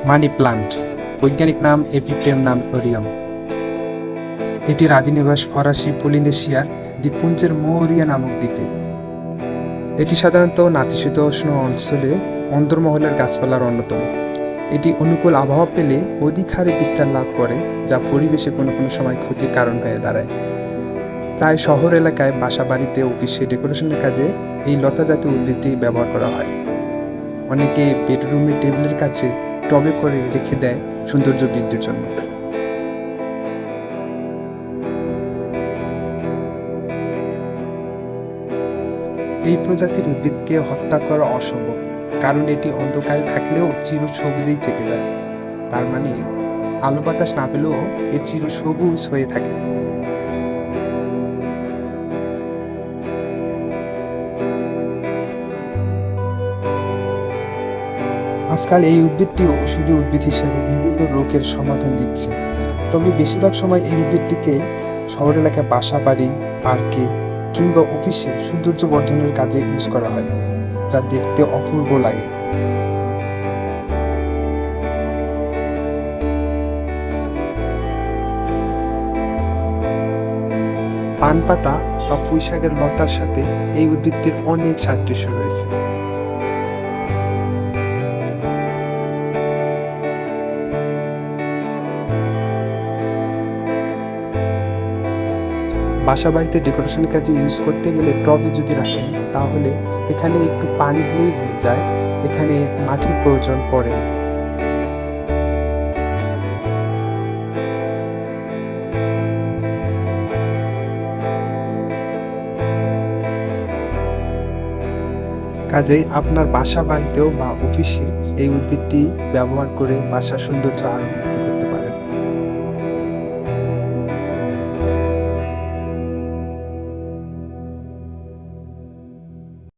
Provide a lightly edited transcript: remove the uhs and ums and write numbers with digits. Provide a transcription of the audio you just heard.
Money plant, বৈজ্ঞানিক নাম এপিপ্রেম নামোরিয়াম। এটির আদিনিবাস ফরাসি পলিনেশিয়ার দ্বীপপুঞ্জের মোরিয়া নামক দ্বীপে। এটি সাধারণত নাতিশীতোষ্ণ অঞ্চলে অন্দরমহলের গাছপালার অন্যতম। এটি অনুকূল আবহাওয়া পেলে অধিক হারে বিস্তার লাভ করে, যা পরিবেশে কোনো কোনো সময় ক্ষতির কারণ হয়ে দাঁড়ায়। প্রায় শহর এলাকায়, বাসা বাড়িতে, অফিসে ডেকোরেশনের কাজে এই লতা জাতীয় উদ্ভিদটি ব্যবহার করা হয়। অনেকে বেডরুমে টেবিলের কাছে টবে করে রেখে দেয় সৌন্দর্য বৃদ্ধির জন্য। এই প্রজাতির উদ্ভিদকে হত্যা করা অসম্ভব, কারণ এটি অন্ধকারে থাকলেও চিরসবুজেই থেকে যায়। তার মানে আলো বাতাস না পেলেও এ চিরসবুজ হয়ে থাকে। আজকাল এই উদ্ভিদটি ঔষধি উদ্ভিদ হিসেবে বিভিন্ন রোগের সমাধান দিচ্ছে। তবে বেশিরভাগ সময় এই উদ্ভিদটিকে শহর এলাকায় বাসা বাড়ি, পার্কে কিংবা অফিসে সৌন্দর্য বর্ধনের কাজে ইউজ করা হয়, যা দেখতে অপূর্ব লাগে। পান পাতা বা পুঁইশাকের লতার সাথে এই উদ্ভিদটির অনেক সাদৃশ্য রয়েছে। বাসা বাড়িতে ডেকোরেশন কাজে ইউজ করতে গেলে টবে যদি রাখেন, তাহলে এখানে একটু পানি দিলেই হয়ে যায়, এখানে মাটির প্রয়োজন পড়ে না। কাজেই আপনার বাসা বাড়িতেও বা অফিসে এই উদ্ভিদটি ব্যবহার করে বাসার সৌন্দর্য আরো বৃদ্ধি করতে